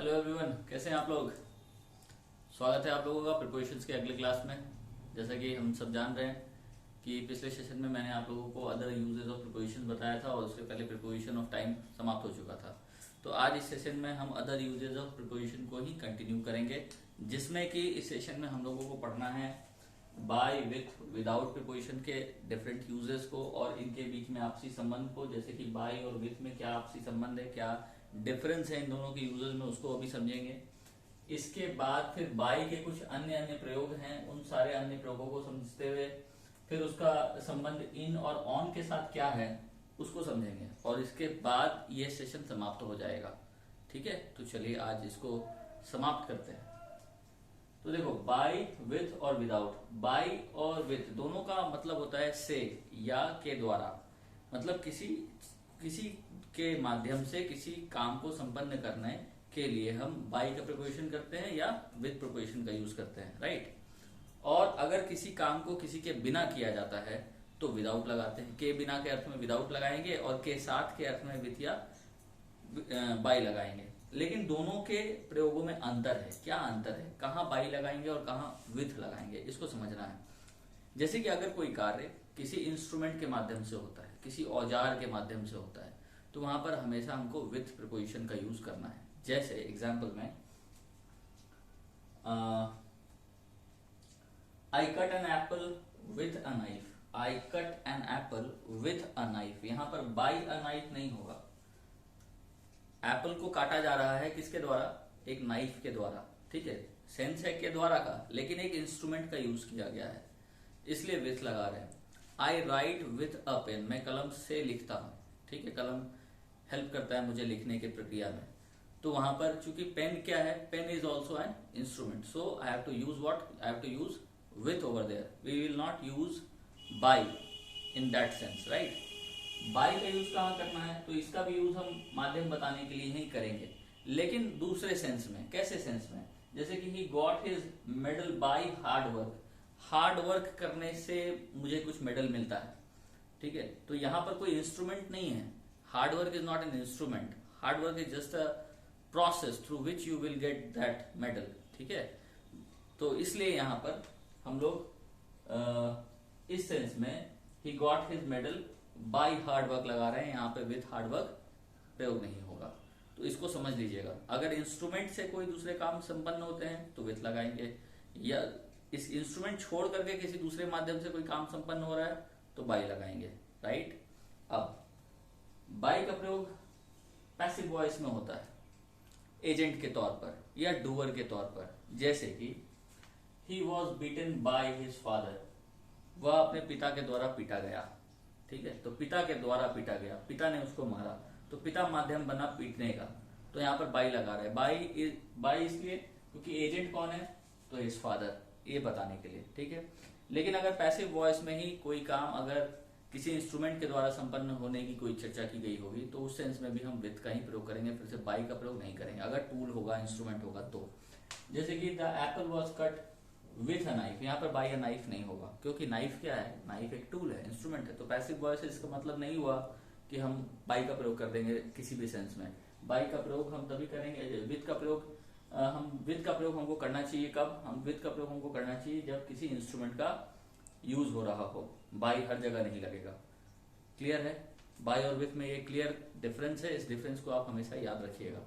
Hello everyone, कैसे हैं आप लोग। स्वागत है आप लोगों का प्रिपरेशंस के अगले क्लास में। जैसा कि हम सब जान रहे हैं कि पिछले सेशन में मैंने आप लोगों को अदर यूजेस ऑफ प्रिपरेशन बताया था और उसके पहले प्रिपरेशन ऑफ टाइम समाप्त हो चुका था। तो आज इस सेशन में हम अदर यूजेस ऑफ प्रिपरेशन को ही कंटिन्यू करेंगे, जिसमें कि इस सेशन में हम लोगों को पढ़ना है बाय विथ विदाउट प्रिपरेशन के डिफरेंट यूजेस को और इनके बीच में आपसी संबंध को, जैसे कि बाय और विथ में क्या आपसी संबंध है, क्या डिफरेंस है इन दोनों के यूजेस में, उसको अभी समझेंगे। इसके बाद फिर बाय के कुछ अन्य अन्य प्रयोग हैं, उन सारे अन्य प्रयोगों को समझते हुए फिर उसका संबंध इन और ऑन के साथ क्या है उसको समझेंगे और इसके बाद ये सेशन समाप्त हो जाएगा। ठीक है, तो चलिए आज इसको समाप्त करते हैं। तो देखो, बाय विथ और विदाउट, बाय और विथ दोनों का मतलब होता है से या के द्वारा, मतलब किसी किसी के माध्यम से किसी काम को संपन्न करने के लिए हम बाय का प्रिपरेशन करते हैं या विथ प्रिपरेशन का यूज करते हैं, राइट। और अगर किसी काम को किसी के बिना किया जाता है तो विदाउट लगाते हैं, के बिना के अर्थ में विदाउट लगाएंगे और के साथ के अर्थ में विथ या बाय लगाएंगे। लेकिन दोनों के प्रयोगों में अंतर है। क्या अंतर है, कहाँ बाय लगाएंगे और कहाँ विथ लगाएंगे, इसको समझना है। जैसे कि अगर कोई कार्य किसी इंस्ट्रूमेंट के माध्यम से होता है, किसी औजार के माध्यम से होता है, तो वहां पर हमेशा हमको विथ प्रिपोजिशन का यूज करना है। जैसे एग्जाम्पल में I cut an apple with a knife, I cut an apple with a knife, यहां पर बाय अ नाइफ नहीं होगा। एप्पल को काटा जा रहा है किसके द्वारा, एक नाइफ के द्वारा, ठीक है, सेंस है के द्वारा का, लेकिन एक इंस्ट्रूमेंट का यूज किया गया है, इसलिए विथ लगा रहे हैं। आई राइट विथ अ पेन, मैं कलम से लिखता हूं, ठीक है, कलम हेल्प करता है मुझे लिखने की प्रक्रिया में। तो वहां पर चूंकि पेन क्या है, pen is also an instrument, so I have to use what, I have to use with over there, we will not use by in that sense, right. By का यूज कहाँ करना है, तो इसका भी यूज हम माध्यम बताने के लिए ही करेंगे, लेकिन दूसरे सेंस में। कैसे सेंस में, जैसे कि he got his medal by hard work, hard work करने से मुझे कुछ मेडल मिलता है, ठीक है। तो यहां पर कोई इंस्ट्रूमेंट नहीं है, hard work is not an instrument, hard work is just a process through which you will get that medal, ठीक है। तो इसलिए यहां पर हम लोग इस सेंस में he got his medal by hard work लगा रहे हैं, यहाँ पे विथ हार्ड वर्क प्रयोग नहीं होगा। तो इसको समझ लीजिएगा। अगर इंस्ट्रूमेंट से कोई दूसरे काम संपन्न होते हैं तो विथ लगाएंगे, या इस इंस्ट्रूमेंट छोड़ करके किसी दूसरे माध्यम से कोई काम संपन्न हो रहा है तो बाय लगाएंगे, राइट। अब बाय का प्रयोग पैसिव वॉइस में होता है, एजेंट के तौर पर या डूअर के तौर पर। जैसे कि he was beaten by his father, वह अपने पिता के द्वारा पीटा गया, ठीक है। तो पिता के द्वारा पीटा गया, पिता ने उसको मारा, तो पिता माध्यम बना पीटने का, तो यहाँ पर बाय लगा रहे हैं। बाय इसलिए क्योंकि एजेंट कौन है, तो हिज फादर, ये बताने के लिए, ठीक है। लेकिन अगर पैसिव वॉइस में ही कोई काम अगर किसी इंस्ट्रूमेंट के द्वारा संपन्न होने की कोई चर्चा की गई होगी तो उस सेंस में भी हम विथ का ही प्रयोग करेंगे, फिर से बाय का प्रयोग नहीं करेंगे। अगर टूल होगा, इंस्ट्रूमेंट होगा तो, जैसे कि the Apple was cut with a knife, यहाँ पर बाय अ नाइफ नहीं होगा, क्योंकि नाइफ क्या है, नाइफ एक टूल है, इंस्ट्रूमेंट है। तो पैसिव वॉइस इसका मतलब नहीं हुआ कि हम बाय का प्रयोग कर देंगे किसी भी सेंस में। बाय का प्रयोग हम तभी करेंगे, विथ का प्रयोग हमको करना चाहिए कब, हम विथ का प्रयोग हमको करना चाहिए जब किसी इंस्ट्रूमेंट का यूज हो रहा हो। बाय हर जगह नहीं लगेगा। क्लियर है, बाय और विथ में ये क्लियर डिफरेंस है। इस डिफरेंस को आप हमेशा याद रखिएगा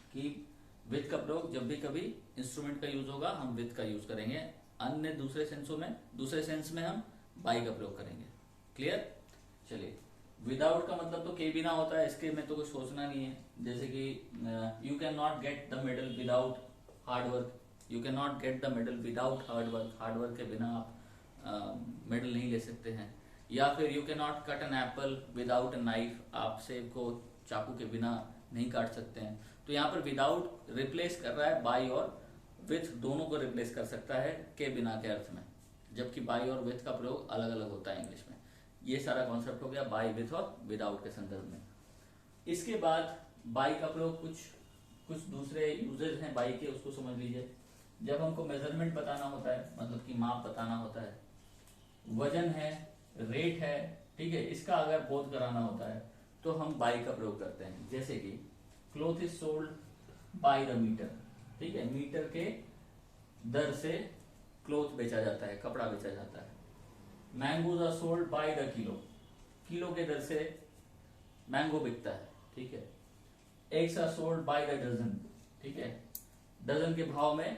कि विथ का प्रयोग जब भी कभी इंस्ट्रूमेंट का यूज होगा हम विथ का यूज करेंगे, अन्य दूसरे सेंस में हम बाय का प्रयोग करेंगे। क्लियर। चलिए, विदाउट का मतलब तो के बिना होता है, इसके में तो कुछ सोचना नहीं है। जैसे कि you can not get the medal without hard work, you can not get the medal without hard work, hard work के बिना आप मेडल नहीं ले सकते हैं। या फिर you can not cut an apple without a knife, आप सेब को चाकू के बिना नहीं काट सकते हैं। तो यहाँ पर विदाउट रिप्लेस कर रहा है बाय और विथ, दोनों को रिप्लेस कर सकता है के बिना के अर्थ में, जबकि बाय और विथ का प्रयोग अलग अलग होता है इंग्लिश में। ये सारा कॉन्सेप्ट हो गया बाय, विथ और विदाउट के संदर्भ में। इसके बाद बाय का प्रयोग कुछ दूसरे यूजेस हैं बाय के, उसको समझ लीजिए। जब हमको मेजरमेंट बताना होता है, मतलब कि माप बताना होता है, वजन है, रेट है, ठीक है, इसका अगर बोध कराना होता है तो हम बाय का प्रयोग करते हैं। जैसे कि cloth is sold by the metre, ठीक है, मीटर के दर से क्लोथ बेचा जाता है, कपड़ा बेचा जाता है। Mangoes are sold by the kilo, kilo के दर से मैंगो बिकता है, ठीक है। Eggs are sold by the dozen, ठीक है, डजन के भाव में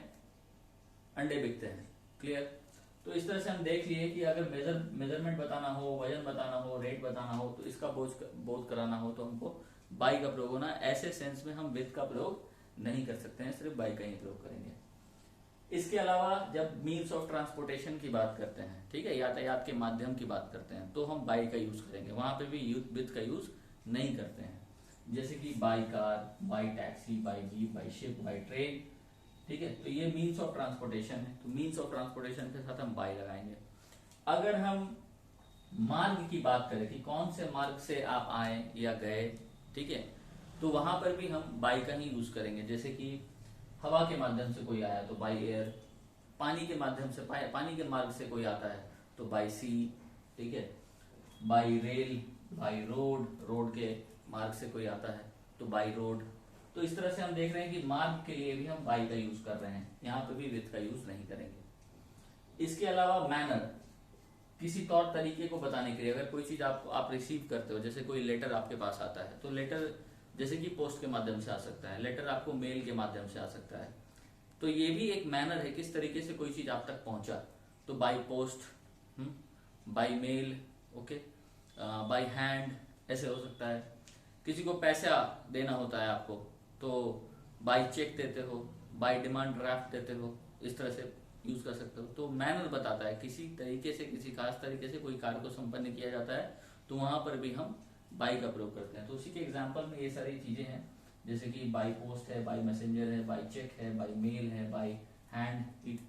अंडे बिकते हैं। क्लियर। तो इस तरह से हम देख लिए कि अगर मेजरमेंट बताना हो, वजन बताना हो, रेट बताना हो, तो इसका बोध कराना हो तो हमको बाई का प्रयोग होना। ऐसे सेंस में हम विथ का प्रयोग नहीं कर सकते हैं, सिर्फ बाई का ही प्रयोग करेंगे। इसके अलावा जब मीन्स ऑफ ट्रांसपोर्टेशन की बात करते हैं, ठीक है, यातायात के माध्यम की बात करते हैं, तो हम बाई का यूज करेंगे, वहां पे भी विथ का यूज नहीं करते हैं। जैसे कि by car, by taxi, by jeep, by ship, by train, ठीक है। तो ये मीन्स ऑफ ट्रांसपोर्टेशन है, तो मीन्स ऑफ ट्रांसपोर्टेशन के साथ हम बाई लगाएंगे। अगर हम मार्ग की बात करें कि कौन से मार्ग से आप आए या गए, ठीक है, तो वहां पर भी हम बाई का ही यूज करेंगे। जैसे कि हवा के माध्यम से कोई आया तो बाई एयर, पानी के माध्यम से, पानी के मार्ग से कोई आता है तो बाई सी, ठीक है, by rail, by road, road के मार्ग से कोई आता है तो बाई रोड। तो इस तरह से हम देख रहे हैं कि मार्ग के लिए भी हम बाई का यूज कर रहे हैं, यहाँ पे भी विथ का यूज नहीं करेंगे। इसके अलावा मैनर, किसी तौर तरीके को बताने के लिए, अगर कोई चीज आप रिसीव करते हो, जैसे कोई लेटर आपके पास आता है, तो लेटर जैसे कि पोस्ट के माध्यम से आ सकता है, लेटर आपको मेल के माध्यम से आ सकता है, तो ये भी एक मैनर है किस तरीके से कोई चीज आप तक पहुंचा। तो by post, by mail, okay, by hand, ऐसे हो सकता है। किसी को पैसा देना होता है आपको, तो बाई चेक देते हो, बाई डिमांड ड्राफ्ट देते हो, इस तरह से यूज कर सकते हो। तो मैनर बताता है किसी तरीके से, किसी खास तरीके से कोई कार्य को संपन्न किया जाता है, तो वहां पर भी हम बाई का प्रयोग करते हैं। तो उसी के एग्जाम्पल में ये सारी चीजें हैं, जैसे कि बाई पोस्ट है, बाई मैसेंजर है, बाई चेक है, बाई मेल है, बाई हैंड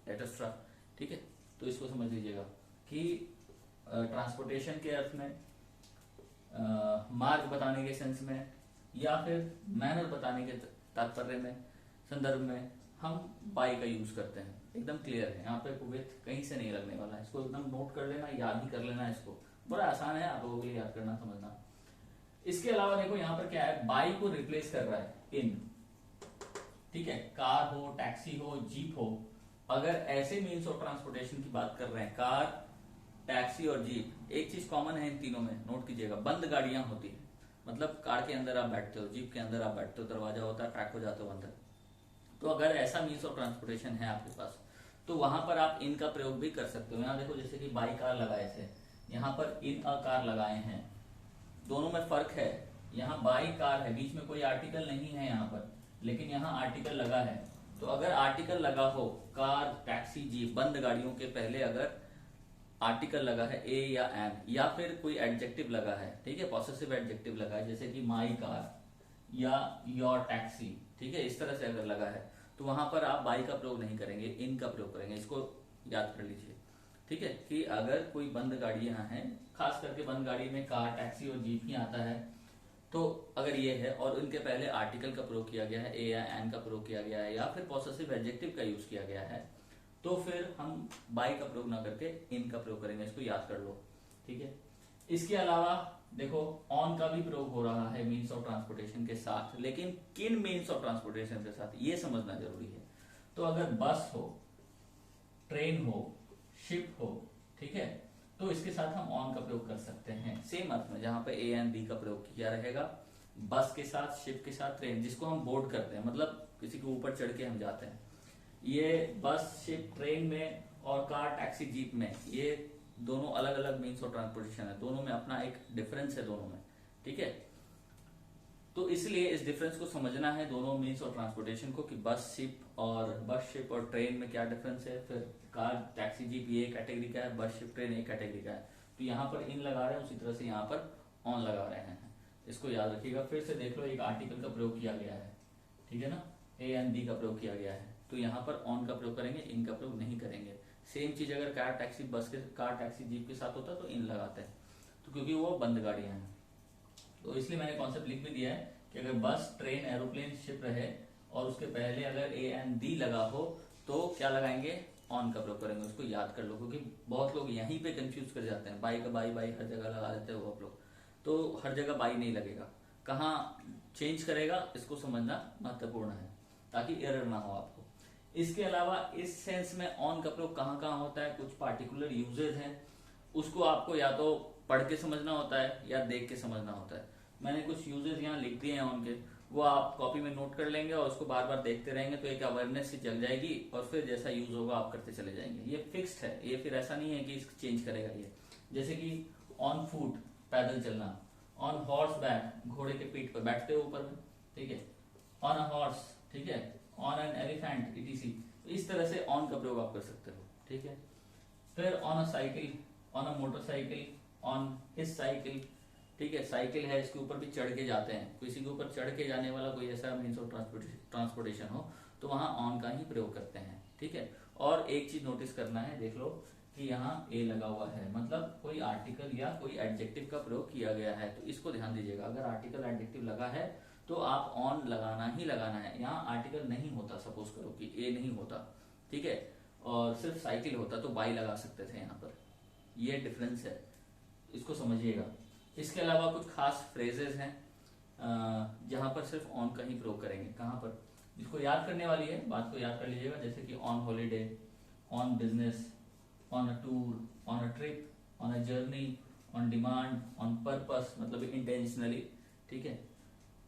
एटस्ट्रा, ठीक है। तो इसको समझ लीजिएगा कि ट्रांसपोर्टेशन के अर्थ में, मार्ग बताने के सेंस में, या फिर मैनर बताने के तात्पर्य में, संदर्भ में हम बाई का यूज करते हैं। एकदम क्लियर है, यहाँ पे विथ कहीं से नहीं लगने वाला है, इसको एकदम नोट कर लेना, याद ही कर लेना, इसको बड़ा आसान है आप लोगों के लिए याद करना, समझना। इसके अलावा देखो यहाँ पर क्या है, बाई को रिप्लेस कर रहा है इन, ठीक है, कार हो, टैक्सी हो, जीप हो। अगर ऐसे मीन्स ऑफ ट्रांसपोर्टेशन की बात कर रहे हैं, कार, टैक्सी और जीप, एक चीज कॉमन है इन तीनों में, नोट कीजिएगा, बंद गाड़ियां होती है। मतलब कार के अंदर आप बैठते हो, जीप के अंदर आप बैठते हो, दरवाजा होता है, ट्रैक हो जाते हो अंदर। तो अगर ऐसा मीन्स ऑफ ट्रांसपोर्टेशन है आपके पास, तो वहां पर आप इन का प्रयोग भी कर सकते हो। यहाँ देखो, जैसे कि बाई कार लगाए थे, यहाँ पर इन अ कार लगाए हैं, दोनों में फर्क है। यहाँ बाई कार है, बीच में कोई आर्टिकल नहीं है यहाँ पर, लेकिन यहाँ आर्टिकल लगा है। तो अगर आर्टिकल लगा हो, कार, टैक्सी, जीप, बंद गाड़ियों के पहले अगर आर्टिकल लगा है ए या एन, या फिर कोई एडजेक्टिव लगा है, ठीक है, पॉसेसिव एडजेक्टिव लगा है, जैसे कि माई कार या योर टैक्सी, ठीक है, इस तरह से अगर लगा है, तो वहां पर आप बाई का प्रयोग नहीं करेंगे, इन का प्रयोग करेंगे। इसको याद कर लीजिए, ठीक है, कि अगर कोई बंद गाड़ी यहाँ है, खास करके बंद गाड़ी में कार, टैक्सी और जीप ही आता है, तो अगर ये है और इनके पहले आर्टिकल का प्रयोग किया गया है, ए या एन का प्रयोग किया गया है, या फिर पॉसेसिव एडजेक्टिव का यूज किया गया है, तो फिर हम बाई का प्रयोग ना करके इन का प्रयोग करेंगे। इसको याद कर लो, ठीक है। इसके अलावा देखो, ऑन का भी प्रयोग हो रहा है मीन्स ऑफ ट्रांसपोर्टेशन के साथ, लेकिन किन मीन्स ऑफ ट्रांसपोर्टेशन के साथ, ये समझना जरूरी है। तो अगर बस हो, ट्रेन हो, शिप हो, ठीक है, तो इसके साथ हम ऑन का प्रयोग कर सकते हैं, सेम अर्थ में, जहां पे ए एंड बी का प्रयोग किया रहेगा। बस के साथ, शिप के साथ, ट्रेन, जिसको हम बोर्ड करते हैं, मतलब किसी के ऊपर चढ़ के हम जाते हैं, ये बस, शिप, ट्रेन में और कार, टैक्सी, जीप में, ये दोनों अलग अलग मीन्स ऑफ ट्रांसपोर्टेशन है, दोनों में अपना एक डिफरेंस है दोनों में, ठीक है। तो इसलिए इस डिफरेंस को समझना है दोनों मीन्स ऑफ ट्रांसपोर्टेशन को, कि बस, शिप और ट्रेन में क्या डिफरेंस है, फिर कार, टैक्सी, जीप ये कैटेगरी का है, बस, शिप, ट्रेन एक कैटेगरी का है। तो यहाँ पर इन लगा रहे हैं, उसी तरह से यहाँ पर ऑन लगा रहे हैं, इसको याद रखिएगा। फिर से देख लो, एक आर्टिकल का प्रयोग किया गया है, ठीक है ना, ए एंड बी का प्रयोग किया गया है, तो यहाँ पर ऑन का प्रयोग करेंगे, इन का प्रयोग नहीं करेंगे। सेम चीज अगर car, taxi, car, taxi, jeep के साथ होता तो इन लगाते हैं, तो क्योंकि वो बंद गाड़ियां हैं। तो इसलिए मैंने कॉन्सेप्ट लिख भी दिया है कि अगर बस, ट्रेन, एरोप्लेन, शिप रहे और उसके पहले अगर ए एंड दी लगा हो, तो क्या लगाएंगे, ऑन का प्रयोग करेंगे। उसको याद कर लो, क्योंकि बहुत लोग यहीं पे कंफ्यूज कर जाते हैं, बाई का बाई हर जगह लगा देते हो आप लोग, तो हर जगह बाई नहीं लगेगा। कहाँ चेंज करेगा, इसको समझना महत्वपूर्ण है ताकि एरर ना हो आपको। इसके अलावा इस सेंस में ऑन का प्रयोग कहाँ कहाँ होता है, कुछ पार्टिकुलर यूजेज हैं, उसको आपको या तो पढ़ के समझना होता है या देख के समझना होता है। मैंने कुछ यूजेज यहाँ लिख दिए हैं ऑन के, वो आप कॉपी में नोट कर लेंगे और उसको बार बार देखते रहेंगे तो एक अवेयरनेस सी जग जाएगी और फिर जैसा यूज होगा आप करते चले जाएंगे। ये फिक्स्ड है, ये फिर ऐसा नहीं है कि इसको चेंज करेगा ये। जैसे कि ऑन फुट पैदल चलना, ऑन हॉर्स बैक घोड़े के पीठ पर बैठते हो ऊपर में, ठीक है, ऑन अ हॉर्स, ठीक है, ऑन एन एलिफेंट इटीसी। इस तरह से ऑन का प्रयोग आप कर सकते हो, ठीक है। फिर on a cycle, on a motorcycle, on his cycle, ठीक है, साइकिल है इसके ऊपर भी चढ़ के जाते हैं, किसी के ऊपर चढ़ के जाने वाला कोई ऐसा मीन्स ऑफ ट्रांसपोर्टेशन हो तो वहां ऑन का ही प्रयोग करते हैं, ठीक है। और एक चीज नोटिस करना है, देख लो कि यहाँ ए लगा हुआ है, मतलब कोई आर्टिकल या कोई एडजेक्टिव का प्रयोग किया गया है, तो इसको ध्यान दीजिएगा। अगर आर्टिकल एडजेक्टिव लगा है तो आप ऑन लगाना ही लगाना है। यहाँ आर्टिकल नहीं होता, सपोज करो कि ए नहीं होता, ठीक है, और सिर्फ साइकिल होता तो बाई लगा सकते थे यहाँ पर। ये डिफरेंस है, इसको समझिएगा। इसके अलावा कुछ खास फ्रेजेस हैं जहां पर सिर्फ ऑन का ही प्रयोग करेंगे। कहां पर, इसको याद करने वाली है, बात को याद कर लीजिएगा। जैसे कि on holiday, on business, on a tour, on a trip, on a journey, on demand, on purpose, मतलब इंटेंशनली, ठीक है।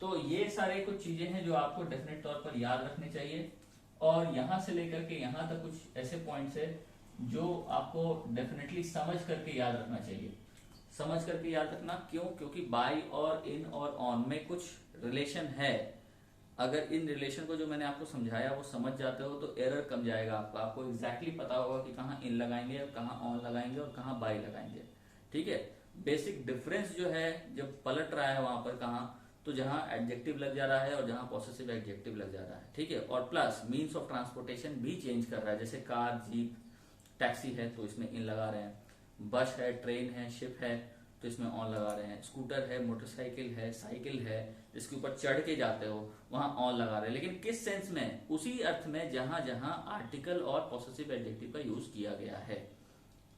तो ये सारे कुछ चीजें हैं जो आपको डेफिनेट तौर पर याद रखने चाहिए। और यहां से लेकर के यहां तक कुछ ऐसे पॉइंट्स है जो आपको डेफिनेटली समझ करके याद रखना चाहिए। समझ करके याद रखना, क्यों? क्योंकि बाय और इन और ऑन में कुछ रिलेशन है। अगर इन रिलेशन को जो मैंने आपको समझाया वो समझ जाते हो तो एरर कम जाएगा आपका। आपको एग्जैक्टली पता होगा कि कहाँ इन लगाएंगे और कहाँ ऑन लगाएंगे और कहाँ बाय लगाएंगे, ठीक है। बेसिक डिफरेंस जो है जब पलट रहा है वहां पर कहाँ, तो जहां एडजेक्टिव लग जा रहा है और जहां पॉसेसिव एडजेक्टिव लग जा रहा है, ठीक है। और प्लस मीन्स ऑफ ट्रांसपोर्टेशन भी चेंज कर रहा है। जैसे कार, जीप, टैक्सी है तो इसमें इन लगा रहे हैं, बस है, ट्रेन है, शिप है तो इसमें ऑन लगा रहे हैं, स्कूटर है, मोटरसाइकिल है, साइकिल है, जिसके ऊपर चढ़ के जाते हो वहां ऑन लगा रहे हैं। लेकिन किस सेंस में? उसी अर्थ में जहां जहां आर्टिकल और पॉसेसिव एडजेक्टिव का यूज किया गया है,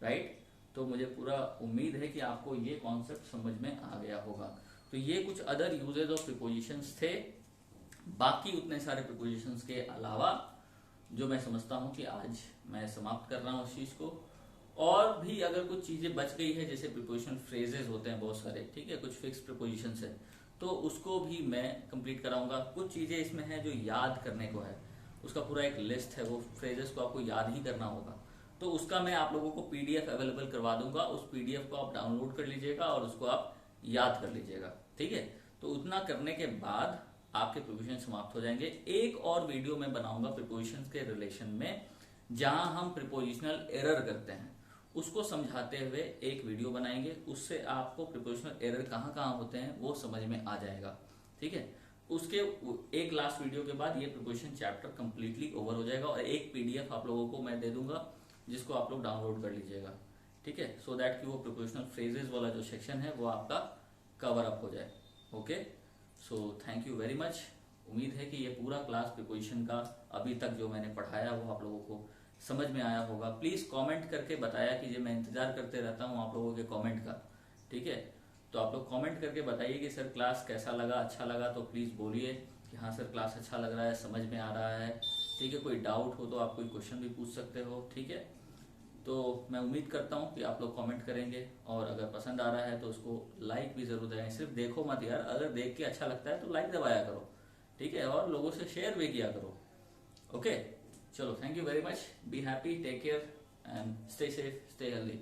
राइट। तो मुझे पूरा उम्मीद है कि आपको ये कॉन्सेप्ट समझ में आ गया होगा। तो ये कुछ अदर यूजेज ऑफ प्रीपोजिशंस थे। बाकी उतने सारे प्रीपोजिशंस के अलावा जो मैं समझता हूं कि आज मैं समाप्त कर रहा हूं उस चीज को। और भी अगर कुछ चीजें बच गई है, जैसे प्रीपोजिशनल फ्रेजेस होते हैं बहुत सारे, ठीक है, कुछ फिक्स प्रीपोजिशंस है, तो उसको भी मैं कंप्लीट कराऊंगा। कुछ चीजें इसमें है जो याद करने को है, उसका पूरा एक लिस्ट है, वो फ्रेजेस को आपको याद ही करना होगा। तो उसका मैं आप लोगों को पीडीएफ अवेलेबल करवा दूंगा, उस पीडीएफ को आप डाउनलोड कर लीजिएगा और उसको आप याद कर लीजिएगा, ठीक है। तो उतना करने के बाद आपके प्रीपोजिशन समाप्त हो जाएंगे। एक और वीडियो मैं बनाऊंगा प्रीपोजिशंस के रिलेशन में, जहां हम प्रीपोजिशनल एरर करते हैं उसको समझाते हुए एक वीडियो बनाएंगे। उससे आपको प्रीपोजिशनल एरर कहाँ कहाँ होते हैं वो समझ में आ जाएगा, ठीक है। उसके एक लास्ट वीडियो के बाद ये प्रीपोजिशन चैप्टर कंप्लीटली ओवर हो जाएगा और एक पीडीएफ आप लोगों को मैं दे दूंगा जिसको आप लोग डाउनलोड कर लीजिएगा, ठीक है, सो दैट कि वो प्रीपोजिशनल फ्रेजेस वाला जो सेक्शन है वो आपका कवर अप हो जाए। Okay, so thank you very much. उम्मीद है कि ये पूरा क्लास प्रीपोजिशन का अभी तक जो मैंने पढ़ाया वो आप लोगों को समझ में आया होगा। प्लीज कमेंट करके बताया कीजिए, मैं इंतजार करते रहता हूँ आप लोगों के कमेंट का, ठीक है। तो आप लोग कमेंट करके बताइए कि सर क्लास कैसा लगा, अच्छा लगा तो प्लीज बोलिए कि हाँ सर क्लास अच्छा लग रहा है, समझ में आ रहा है, ठीक है। कोई डाउट हो तो आप कोई क्वेश्चन भी पूछ सकते हो, ठीक है। तो मैं उम्मीद करता हूँ कि आप लोग कमेंट करेंगे और अगर पसंद आ रहा है तो उसको लाइक भी जरूर दें। सिर्फ देखो मत यार, अगर देख के अच्छा लगता है तो लाइक दबाया करो, ठीक है, और लोगों से शेयर भी किया करो। ओके, चलो, thank you very much, be happy, take care and stay safe, stay healthy.